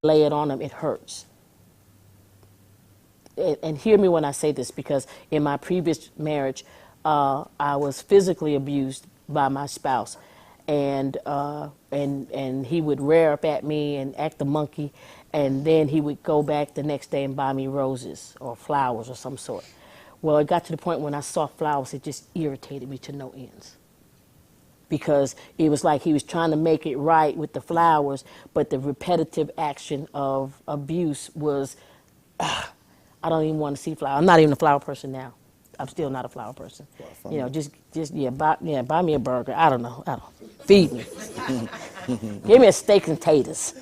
lay it on them, it hurts. And hear me when I say this, because in my previous marriage, I was physically abused by my spouse, and he would rear up at me and act the monkey, and then he would go back the next day and buy me roses or flowers or some sort. Well, it got to the point when I saw flowers, it just irritated me to no ends, because it was like he was trying to make it right with the flowers, but the repetitive action of abuse was, I don't even want to see flowers. I'm not even a flower person now. I'm still not a flower person. You know, just buy me a burger. I don't know. Feed me. Give me a steak and taters.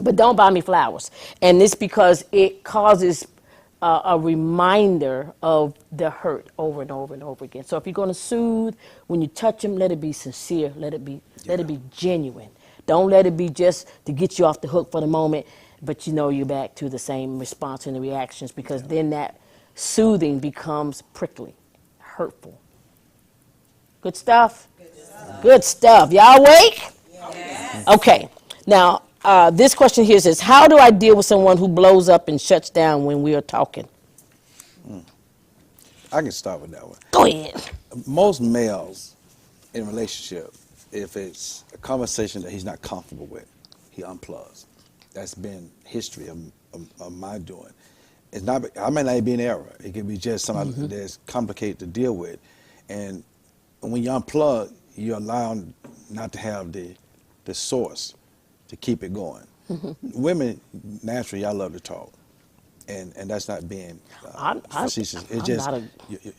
But don't buy me flowers. And it's because it causes a reminder of the hurt over and over and over again. So if you're going to soothe, when you touch them, let it be sincere. Let it be genuine. Don't let it be just to get you off the hook for the moment, but you know you're back to the same response and the reactions, because then that soothing becomes prickly, hurtful. Good stuff? Good stuff. Y'all awake? Yes. Okay. Now, this question here says, how do I deal with someone who blows up and shuts down when we are talking? I can start with that one. Go ahead. Most males in a relationship, if it's a conversation that he's not comfortable with, he unplugs. That's been history of my doing. It's not. I may not be an error. It could be just something that's complicated to deal with. And when you unplug, you're allowed not to have the source to keep it going. Women, naturally, y'all love to talk. And that's not being facetious.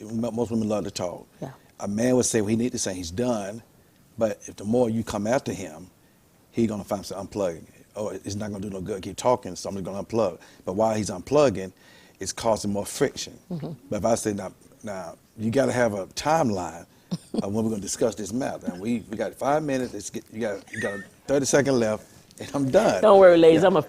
Most women love to talk. Yeah. A man would say, well, he needs to say he's done, but if the more you come after him, he's going to find something unplugging. Oh, it's not going to do no good. Keep talking, somebody's going to unplug. But while he's unplugging, it's causing more friction. But if I say, now you got to have a timeline of when we're going to discuss this matter. And we got 5 minutes. You got a 30-second left, and I'm done. Don't worry, ladies. I'm going to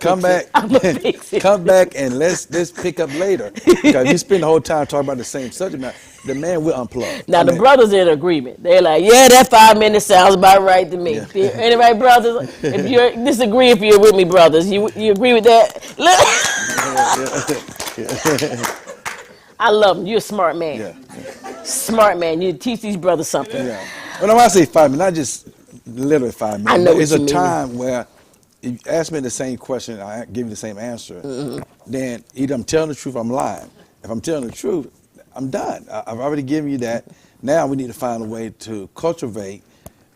fix it. Come back and let's pick up later. Because if you spend the whole time talking about the same subject matter, the man will unplug. Now, the brothers are in agreement. They're like, yeah, that 5 minutes sounds about right to me. Yeah. Anyway, brothers, if you disagree, if you're with me, brothers, you agree with that? I love them. You're a smart man. Yeah. Smart man. You teach these brothers something. Yeah. When I say 5 minutes, not just literally 5 minutes. I know it's what you a mean. time where if you ask me the same question, I give you the same answer, then either I'm telling the truth or I'm lying. If I'm telling the truth, I'm done. I've already given you that. Now we need to find a way to cultivate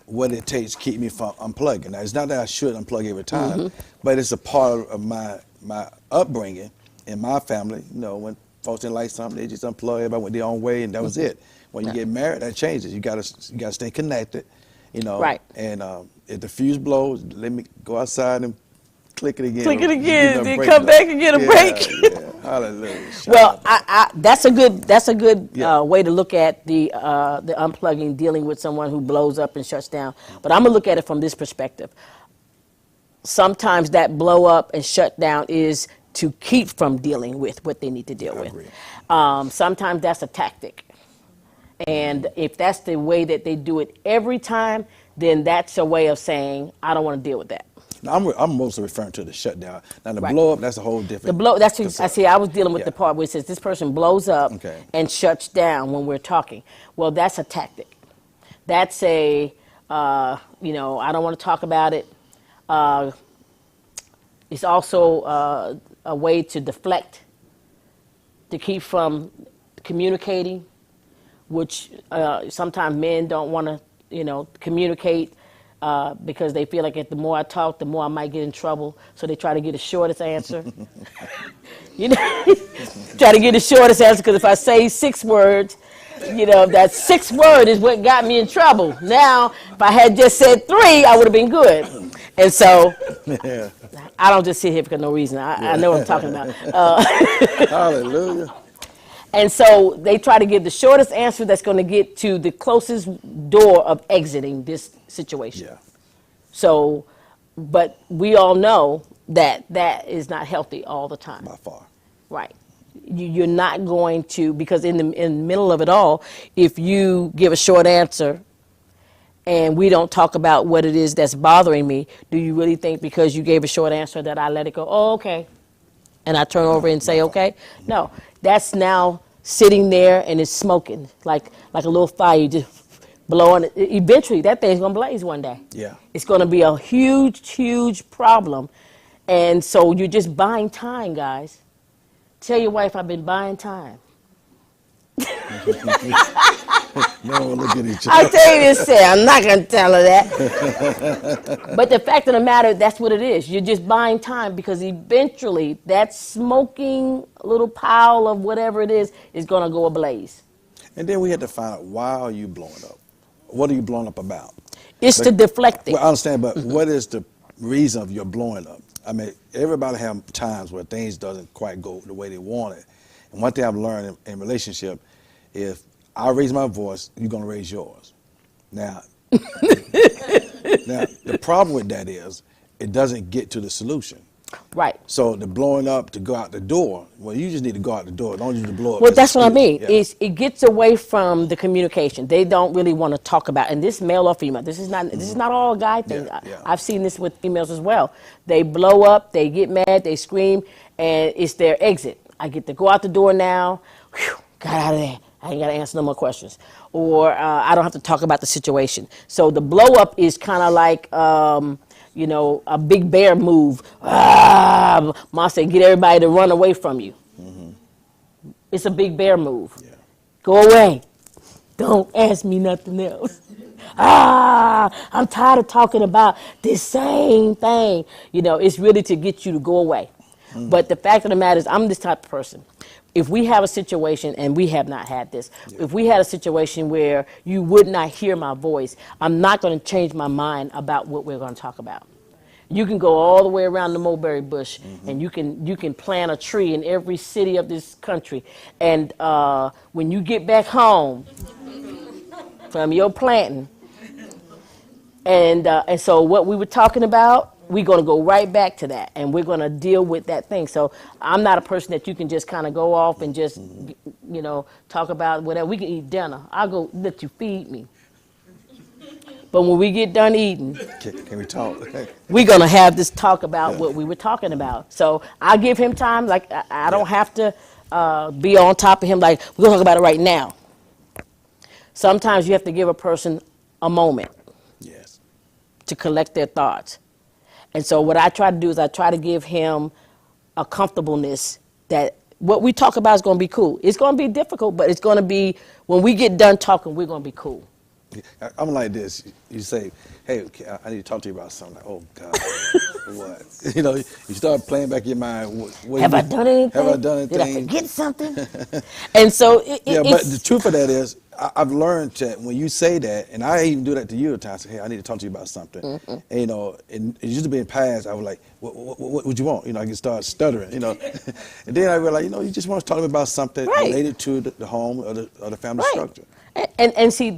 what it takes to keep me from unplugging. Now, it's not that I should unplug every time, but it's a part of my upbringing in my family. You know, when folks didn't like something, they just unplug. Everybody went their own way, and that was it. When you get married, that changes. You gotta stay connected. You know, right? And if the fuse blows, let me go outside and click it again. Click it again, then come back and get a break. Yeah. Hallelujah. Well, that's a good way to look at the unplugging, dealing with someone who blows up and shuts down. But I'm gonna look at it from this perspective. Sometimes that blow up and shut down is to keep from dealing with what they need to deal with. Sometimes that's a tactic. And if that's the way that they do it every time, then that's a way of saying, I don't want to deal with that. Now, I'm mostly referring to the shutdown. Now, the blow up, that's a whole different. The blow, that's what I see. I was dealing with the part where it says this person blows up and shuts down when we're talking. Well, that's a tactic. That's I don't want to talk about it. It's also a way to deflect, to keep from communicating, which sometimes men don't want to, communicate because they feel like the more I talk, the more I might get in trouble. So they try to get the shortest answer. Try to get the shortest answer, because if I say 6 words, that 6th word is what got me in trouble. Now, if I had just said 3, I would have been good. And so I don't just sit here for no reason. I know what I'm talking about. Hallelujah. And so they try to give the shortest answer that's going to get to the closest door of exiting this situation. Yeah. So, but we all know that that is not healthy all the time. By far. Right. You're not going to, because in the middle of it all, if you give a short answer and we don't talk about what it is that's bothering me, do you really think because you gave a short answer that I let it go, oh, okay, and I turn over No, and not say, at all. okay? No, that's now sitting there and it's smoking like a little fire. You just blowing it. Eventually, that thing's going to blaze one day. Yeah. It's going to be a huge, huge problem. And so you're just buying time, guys. Tell your wife I've been buying time. No one look at each I'll other. tell you this, Sarah. I'm not going to tell her that. But the fact of the matter, that's what it is. You're just buying time because eventually that smoking little pile of whatever it is going to go ablaze. And then we had to find out, why are you blowing up? What are you blowing up about? It's But- to deflect it. Well, I understand, but what is the reason of your blowing up? I mean, everybody have times where things doesn't quite go the way they want it. And one thing I've learned in relationship, if I raise my voice, you're gonna raise yours. Now, now the problem with that is it doesn't get to the solution. Right. So the blowing up to go out the door, well, you just need to go out the door. Don't need to blow up. Well, as that's what I mean. excuse. Yeah. It gets away from the communication. They don't really want to talk about, and this male or female. This is not all a guy thing. Yeah, yeah. I've seen this with females as well. They blow up, they get mad, they scream, and it's their exit. I get to go out the door now. Whew, got out of there. I ain't got to answer no more questions, or I don't have to talk about the situation. So the blow up is kind of like. A big bear move. Mom said, get everybody to run away from you. It's a big bear move. Yeah. Go away. Don't ask me nothing else. I'm tired of talking about this same thing. It's really to get you to go away. But the fact of the matter is, I'm this type of person. If we have a situation, and we have not had this, if we had a situation where you would not hear my voice, I'm not going to change my mind about what we're going to talk about. You can go all the way around the mulberry bush, and you can plant a tree in every city of this country. And when you get back home from your planting, and so what we were talking about, we're going to go right back to that, and we're going to deal with that thing. So I'm not a person that you can just kind of go off and just, talk about whatever. We can eat dinner. I'll go let you feed me. But when we get done eating, Can we talk? we're going to have this talk about what we were talking about. So I give him time. Like, I don't have to be on top of him. Like, we're going to talk about it right now. Sometimes you have to give a person a moment Yes. to collect their thoughts. And so what I try to do is I try to give him a comfortableness that what we talk about is going to be cool. It's going to be difficult, but it's going to be, when we get done talking, we're going to be cool. I'm like this. You say, hey, I need to talk to you about something. Like, oh, God, what? You start playing back in your mind. What Have I done anything? Have I done anything? Did I forget something? And so But the truth of that is, I've learned that when you say that, and I even do that to you at times, say, hey, I need to talk to you about something. And, and it used to be in past, I was like, what would you want? I can start stuttering, And then I realized, you just want to talk to me about something Right. related to the home or the family Right. structure. And see,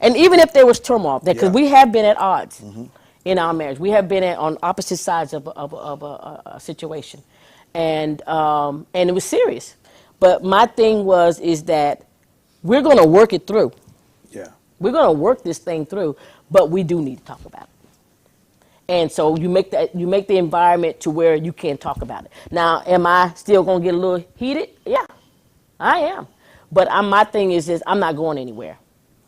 and even if there was turmoil, because we have been at odds in our marriage. We have been on opposite sides of a situation. And it was serious. But my thing is that we're going to work it through. Yeah. We're going to work this thing through, but we do need to talk about it. And so you make the environment to where you can talk about it. Now, am I still going to get a little heated? Yeah, I am. But my thing is I'm not going anywhere.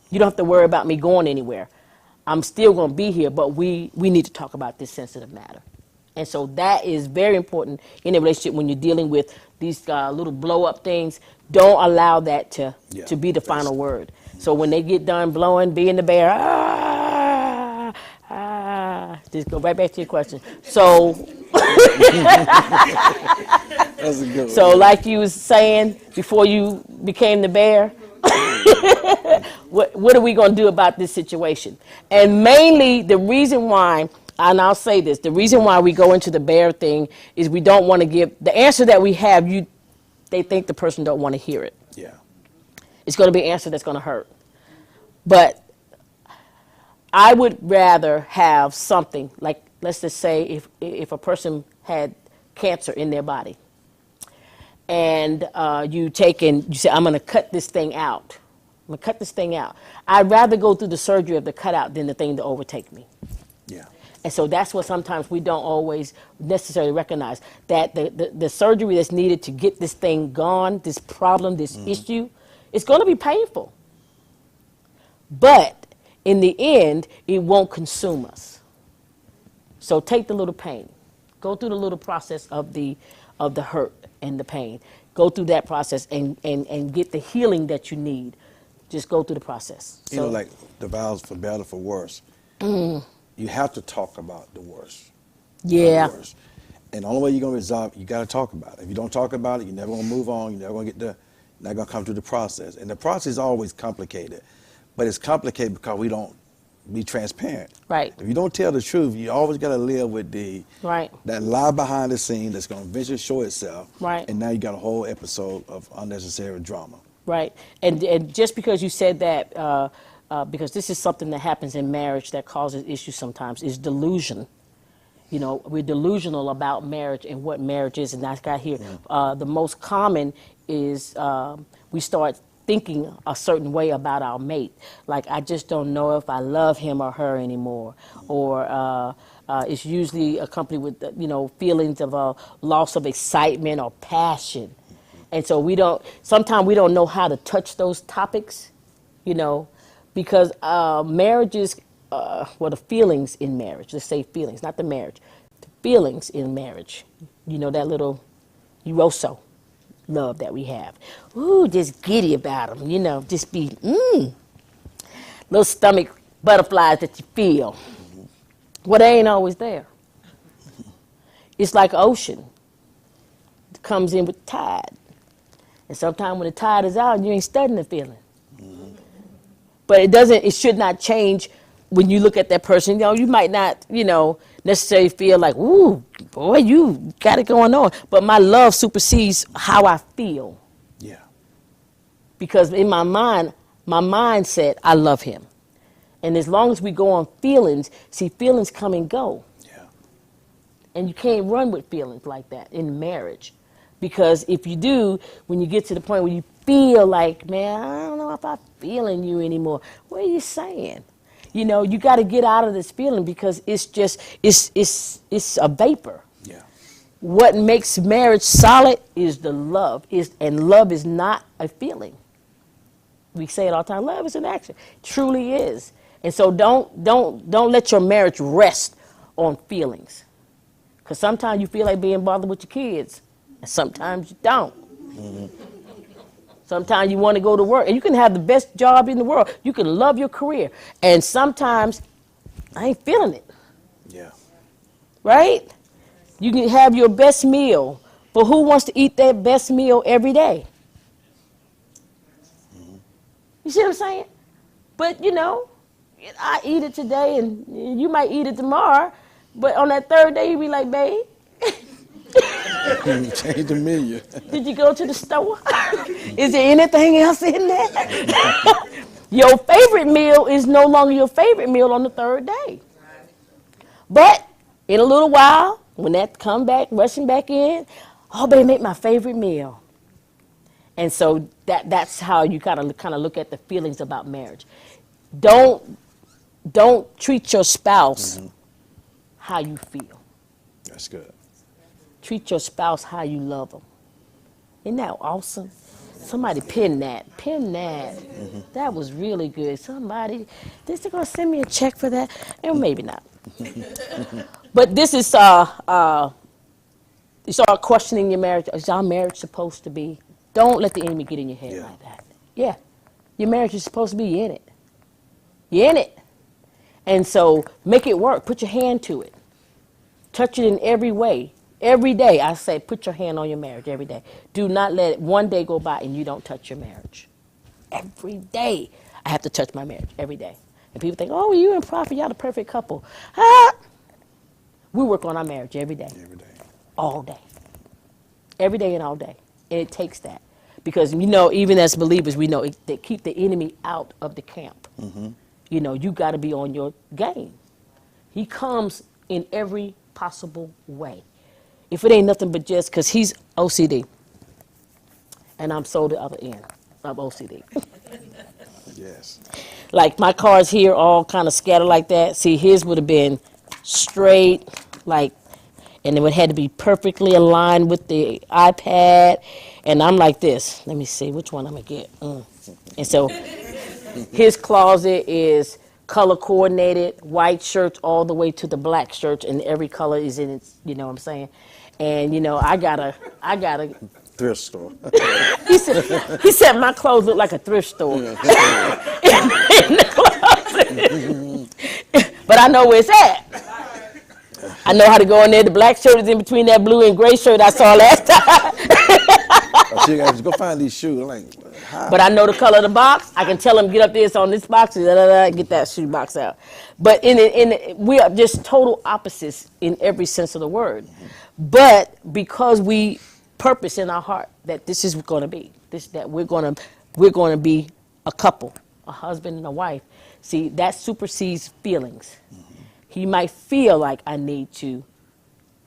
You don't have to worry about me going anywhere. I'm still going to be here, but we need to talk about this sensitive matter. And so that is very important in a relationship when you're dealing with these little blow-up things. Don't allow that to be the final word. So when they get done blowing, being the bear, just go right back to your question. So, That's a good one. so like you was saying before you became the bear, what are we going to do about this situation? And mainly the reason why, and I'll say this, the reason why we go into the bear thing is we don't want to give, the answer that we have, they think the person don't want to hear it. Yeah. It's going to be an answer that's going to hurt. But I would rather have something, like let's just say if a person had cancer in their body, and you say, I'm going to cut this thing out, I'm going to cut this thing out. I'd rather go through the surgery of the cutout than the thing to overtake me. Yeah. And so that's what sometimes we don't always necessarily recognize, that the surgery that's needed to get this thing gone, this problem, this issue, it's going to be painful. But in the end, it won't consume us. So take the little pain. Go through the little process of the hurt and the pain. Go through that process and get the healing that you need. Just go through the process. You know, like the vows for better, for worse. You have to talk about the worst. Yeah. The worst. And the only way you're going to resolve, you got to talk about it. If you don't talk about it, you're never going to move on. You're never going to not going to come through the process. And the process is always complicated. But it's complicated because we don't be transparent. Right. If you don't tell the truth, you always got to live with that lie behind the scene that's going to eventually show itself. Right. And now you got a whole episode of unnecessary drama. Right. And just because you said that, because this is something that happens in marriage that causes issues sometimes, is delusion. You know, we're delusional about marriage and what marriage is, and that's got here. The most common is we start thinking a certain way about our mate. Like, I just don't know if I love him or her anymore. Or it's usually accompanied with, feelings of loss of excitement or passion. And so sometimes we don't know how to touch those topics, because marriages, the feelings in marriage, let's say feelings, not the marriage, the feelings in marriage, that little eroso love that we have. Ooh, just giddy about them, just be, little stomach butterflies that you feel. Well, they ain't always there. It's like ocean. It comes in with tide. And sometimes when the tide is out, you ain't studying the feeling. But it should not change when you look at that person. You might not, necessarily feel like, ooh, boy, you got it going on. But my love supersedes how I feel. Yeah. Because in my mind said, I love him. And as long as we go on feelings, feelings come and go. Yeah. And you can't run with feelings like that in marriage. Because if you do, when you get to the point where you feel like, man, I don't know if I'm feeling you anymore, what are you saying? You got to get out of this feeling, because it's a vapor. Yeah. What makes marriage solid is the love. And love is not a feeling. We say it all the time, love is an action. It truly is. And so don't let your marriage rest on feelings. Because sometimes you feel like being bothered with your kids. And sometimes you don't. Sometimes you want to go to work, and you can have the best job in the world. You can love your career. And sometimes I ain't feeling it. Yeah. Right? You can have your best meal, but who wants to eat that best meal every day? You see what I'm saying? But, I eat it today, and you might eat it tomorrow, but on that third day, you be like, babe, Change the menu. did you go to the store? Is there anything else in there? Your favorite meal is no longer your favorite meal on the third day. But in a little while, when that come back, rushing back in, oh, baby, make my favorite meal. And so that's how you kind of look at the feelings about marriage. Don't treat your spouse how you feel. That's good. Treat your spouse how you love them. Isn't that awesome? Somebody pin that. Pin that. That was really good. Somebody, is they going to send me a check for that? And maybe not. But this is, you start questioning your marriage. Is our marriage supposed to be? Don't let the enemy get in your head like that. Yeah. Your marriage is supposed to be in it. You're in it. And so make it work. Put your hand to it. Touch it in every way. Every day, I say, put your hand on your marriage every day. Do not let it one day go by and you don't touch your marriage. Every day, I have to touch my marriage, every day. And people think, oh, you and Prophet, y'all the perfect couple. We work on our marriage every day. Every day. All day. Every day and all day. And it takes that. Because, even as believers, we know they keep the enemy out of the camp. You got to be on your game. He comes in every possible way. If it ain't nothing but just because he's OCD. And I'm so the other end of OCD. Yes. Like my car's here all kind of scattered like that. See, his would have been straight, like, and it would had to be perfectly aligned with the iPad. And I'm like this. Let me see which one I'm gonna get. And so his closet is color coordinated, white shirts all the way to the black shirts, and every color is in its. You know what I'm saying? And I gotta. Thrift store. He said my clothes look like a thrift store. In the closet. But I know where it's at. I know how to go in there. The black shirt is in between that blue and gray shirt I saw last time. So you guys go find these shoes. I'm like, how? But I know the color of the box. I can tell him, get up there, it's on this box, get that shoe box out. But we are just total opposites in every sense of the word. But because we purpose in our heart that this is going to be, that we're going to be a couple, a husband and a wife. See, that supersedes feelings. He might feel like I need to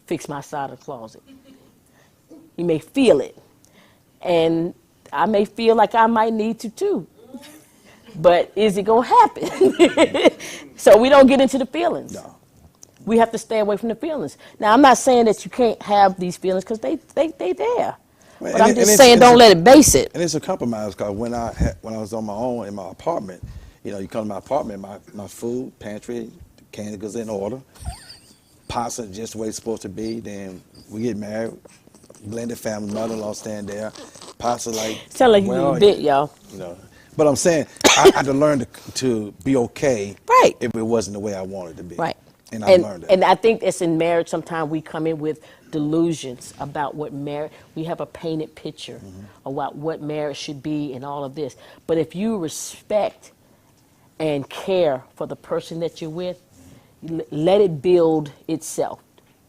fix my side of the closet. He may feel it. And I may feel like I might need to too. But is it going to happen? So we don't get into the feelings. No. We have to stay away from the feelings. Now, I'm not saying that you can't have these feelings because they there. Well, but I'm just saying don't let it base it. And it's a compromise because when I was on my own in my apartment, you come to my apartment, my food, pantry, candy goes in order. Pots are just the way it's supposed to be. Then we get married, blended family, mother-in-law stand there. Pots are like, Sound like you need a bit, y'all. But I'm saying I had to learn to be okay, right, if it wasn't the way I wanted to be. Right. And I learned that. And I think it's in marriage. Sometimes we come in with delusions about what marriage. We have a painted picture about what marriage should be and all of this. But if you respect and care for the person that you're with, let it build itself.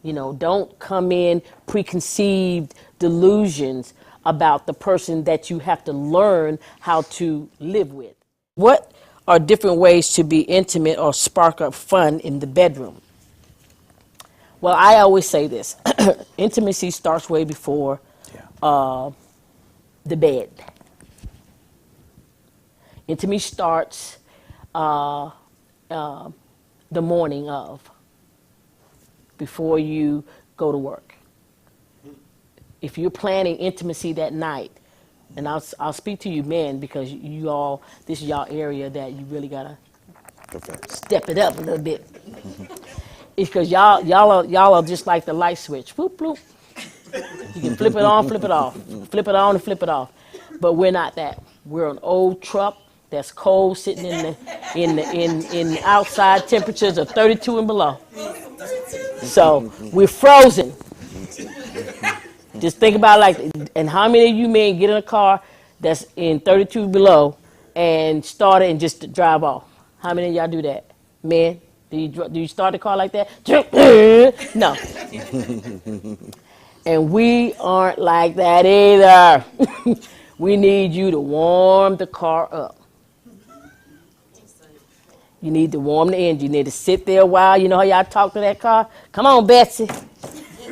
Don't come in preconceived delusions about the person that you have to learn how to live with. What are different ways to be intimate or spark up fun in the bedroom? Well, I always say this. Intimacy starts way before the bed. Intimacy starts the morning of, before you go to work. If you're planning intimacy that night, and I'll speak to you men because this is y'all area that you really gotta step it up a little bit. It's because y'all are just like the light switch. Whoop, bloop. You can flip it on, flip it off, flip it on and flip it off. But we're not that. We're an old truck that's cold, sitting in outside temperatures of 32 and below. So we're frozen. Just think about and how many of you men get in a car that's in 32 below and start it and just drive off? How many of y'all do that? Men, do you start the car like that? No. And we aren't like that either. We need you to warm the car up. You need to warm the engine. You need to sit there a while. You know how y'all talk to that car? Come on, Betsy.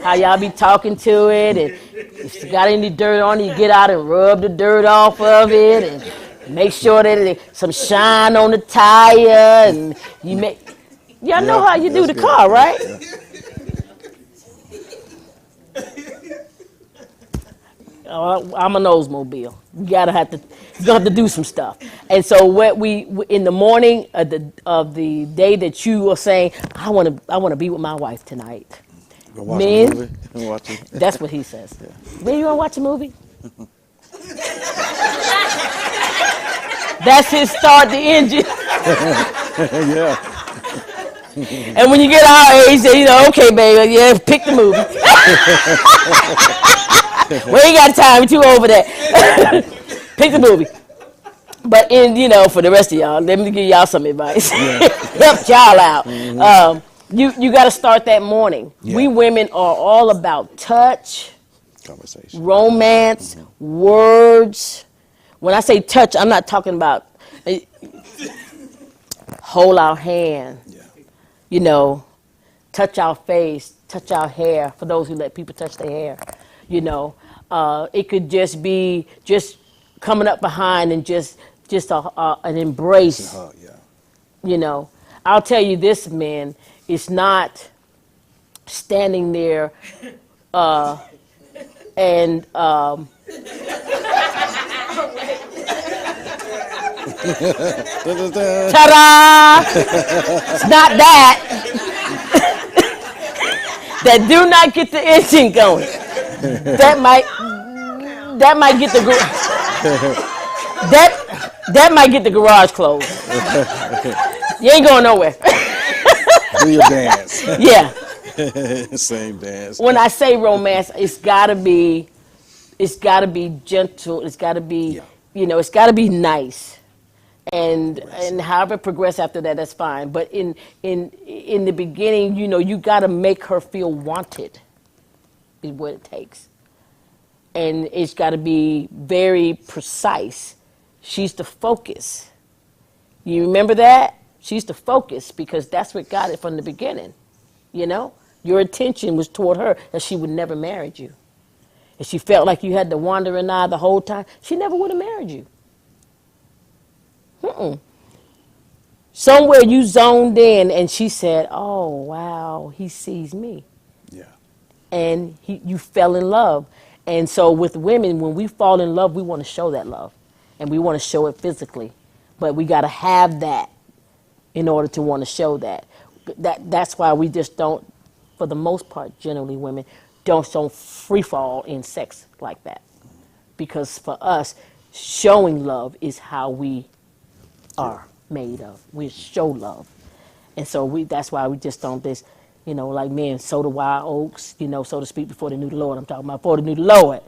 How y'all be talking to it, and if you got any dirt on it, you get out and rub the dirt off of it, and make sure that there's some shine on the tire, and y'all know how you do the car, right? I'm an Oldsmobile. You gonna have to do some stuff. And so what we in the morning of the day that you are saying, I want to be with my wife tonight. Go watch a movie. Watch it. That's what he says. Man, you want to watch a movie? That's his start the engine. Yeah. And when you get our age, okay, baby, yeah, pick the movie. We ain't got time, we're too over that. Pick the movie. But for the rest of y'all, let me give y'all some advice. Help y'all out. Mm-hmm. You got to start that morning. Yeah. We women are all about touch, conversation, romance, words. When I say touch, I'm not talking about hold our hand, touch our face, touch our hair, for those who let people touch their hair. It could just be just coming up behind and just just an embrace. Yeah. You know, I'll tell you this, man, it's not standing there and ta-da! It's not that. That do not get the engine going. That might get the that might get the garage closed. You ain't going nowhere. Do your dance. Yeah. Same dance. When I say romance, it's gotta be gentle. It's gotta be, it's gotta be nice. And however it progress after that, that's fine. But in the beginning, you gotta make her feel wanted. Is what it takes. And it's gotta be very precise. She's the focus. You remember that? She's the focus because that's what got it from the beginning. Your attention was toward her, and she would never marry you. If she felt like you had the wandering eye the whole time, she never would have married you. Somewhere you zoned in, and she said, "Oh wow, he sees me." Yeah. And you fell in love. And so with women, when we fall in love, we want to show that love, and we want to show it physically, but we got to have that in order to want to show that. That's why we just don't, for the most part, generally women don't free fall in sex like that, because for us, showing love is how we are made of. We show love, and so that's why we just don't like men sow the wild oaks, so to speak, before they knew the Lord. I'm talking about before they knew the Lord.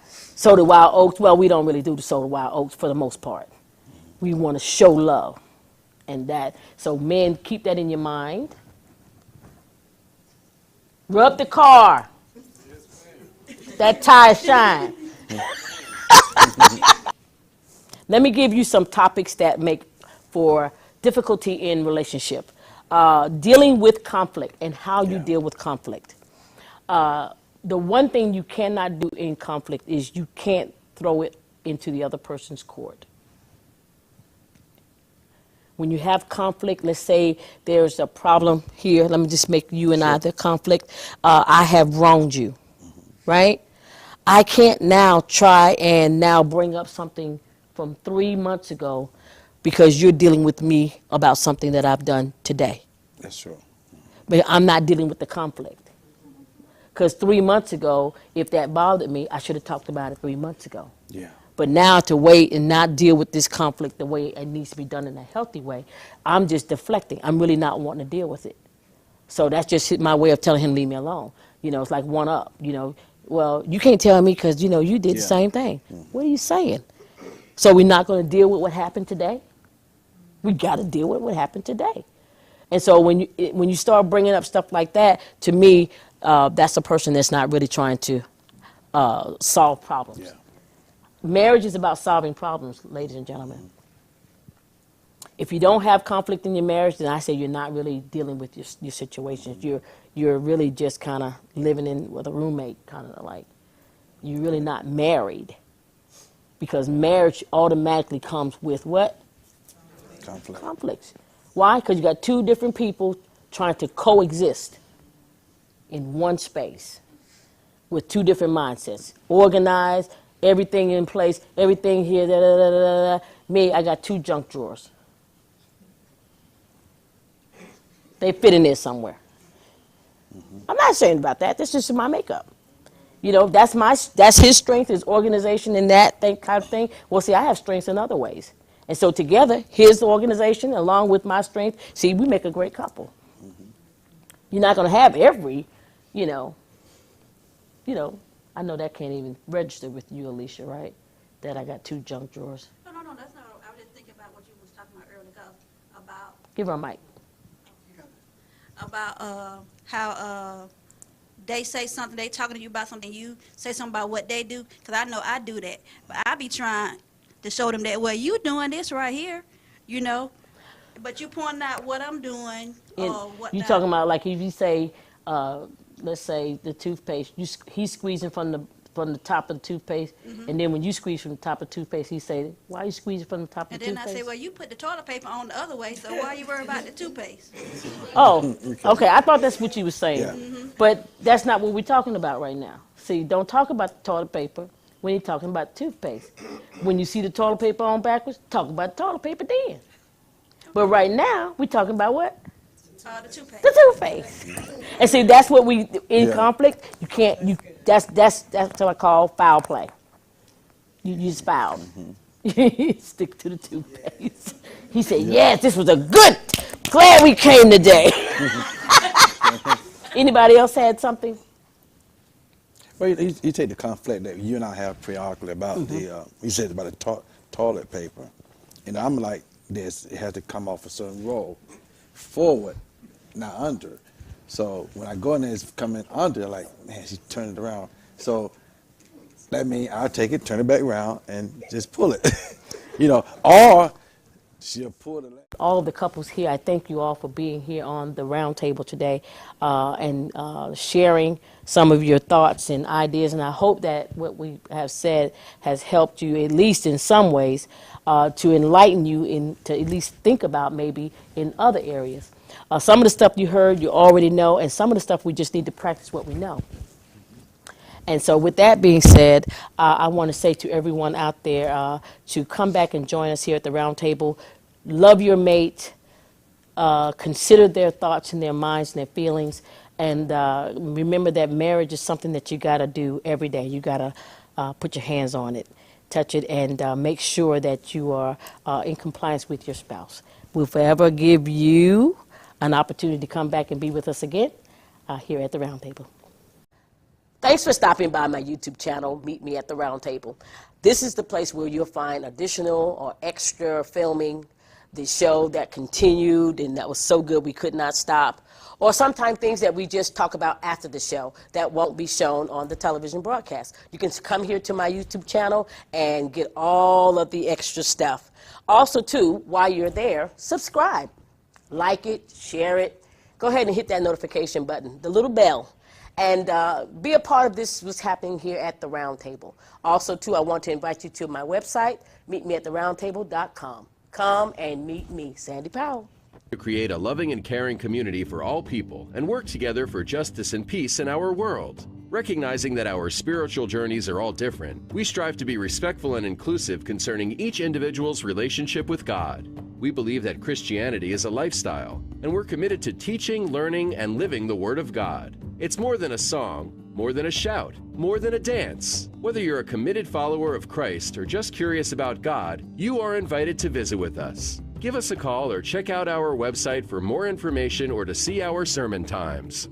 Sow the wild oaks. Well, we don't really do the sow the wild oaks for the most part. We want to show love. And so men, keep that in your mind. Rub the car. That tire shine. Let me give you some topics that make for difficulty in relationship. Dealing with conflict and how you deal with conflict. The one thing you cannot do in conflict is you can't throw it into the other person's court. When you have conflict, let's say there's a problem here. Let me just make you and I the conflict. I have wronged you, right? I can't now try and now bring up something from 3 months ago because you're dealing with me about something that I've done today. That's true. But I'm not dealing with the conflict. Because 3 months ago, if that bothered me, I should have talked about it 3 months ago. Yeah. But now to wait and not deal with this conflict the way it needs to be done in a healthy way, I'm just deflecting. I'm really not wanting to deal with it. So that's just my way of telling him, leave me alone. It's like one up, Well, you can't tell me because, you did the same thing. What are you saying? So we're not going to deal with what happened today? We got to deal with what happened today. And so when you start bringing up stuff like that, to me, that's a person that's not really trying to solve problems. Yeah. Marriage is about solving problems, ladies and gentlemen. If you don't have conflict in your marriage, then I say you're not really dealing with your situations. You're really just kind of living in with a roommate, kind of like. You're really not married. Because marriage automatically comes with what? Conflicts. Why? Because you got two different people trying to coexist in one space with two different mindsets. Organized, everything in place, everything here, da, da, da, da, da. Me, I got two junk drawers. They fit in there somewhere. I'm not ashamed about that. That's just my makeup. That's his strength, his organization, and that kind of thing. Well, see, I have strengths in other ways. And so together, his organization along with my strength, see, we make a great couple. You're not going to have every, I know that can't even register with you, Alicia, right? That I got two junk drawers. No, that's not. I was just thinking about what you was talking about earlier about. Give her a mic. About how they say something, they talking to you about something, you say something about what they do, because I know I do that. But I be trying to show them that, well, you doing this right here, but you pointing out what I'm doing or what you not. talking about like if you say, let's say the toothpaste, he's squeezing from from the top of the toothpaste, and then when you squeeze from the top of the toothpaste, he say, "Why you squeezing from the top of And the then I toothpaste?" say, well, you put the toilet paper on the other way, so why you worry about the toothpaste? Oh, okay. I thought that's what you were saying. Yeah. But that's not what we're talking about right now. See, don't talk about the toilet paper when you're talking about toothpaste. When you see the toilet paper on backwards, talk about the toilet paper then. But right now, we're talking about what? The toothpaste. The toothpaste. And see, that's what we, in Yeah. conflict, you can't, that's what I call foul play. You just foul. Stick to the toothpaste. He said, yes, this was glad we came today. Anybody else had something? Well, you take the conflict that you and I have periodically about you said about the toilet paper. And I'm like this, it has to come off a certain roll, forward, not under. So when I go in there, it's coming under, like, man, she's turning it around. So that means I'll take it, turn it back around, and just pull it. Or she'll pull it. All of the couples here, I thank you all for being here on the round table today and sharing some of your thoughts and ideas. And I hope that what we have said has helped you, at least in some ways, to enlighten you to at least think about maybe in other areas. Some of the stuff you heard, you already know, and some of the stuff we just need to practice what we know. And so with that being said, I want to say to everyone out there to come back and join us here at the round table. Love your mate, consider their thoughts and their minds and their feelings, and remember that marriage is something that you got to do every day. You got to put your hands on it, touch it, and make sure that you are in compliance with your spouse. We'll forever give you an opportunity to come back and be with us again here at the round table. Thanks for stopping by my YouTube channel, Meet Me at the Round Table. This is the place where you'll find additional or extra filming, the show that continued and that was so good we could not stop, or sometimes things that we just talk about after the show that won't be shown on the television broadcast. You can come here to my YouTube channel and get all of the extra stuff. Also, too, while you're there, subscribe. Like it, share it. Go ahead and hit that notification button, the little bell. And be a part of this, what's happening here at the Round Table. Also, too, I want to invite you to my website, meetmeattheroundtable.com. Come and meet me, Sandy Powell. To create a loving and caring community for all people and work together for justice and peace in our world. Recognizing that our spiritual journeys are all different, we strive to be respectful and inclusive concerning each individual's relationship with God. We believe that Christianity is a lifestyle, and we're committed to teaching, learning, and living the Word of God. It's more than a song, more than a shout, more than a dance. Whether you're a committed follower of Christ or just curious about God, you are invited to visit with us. Give us a call or check out our website for more information or to see our sermon times.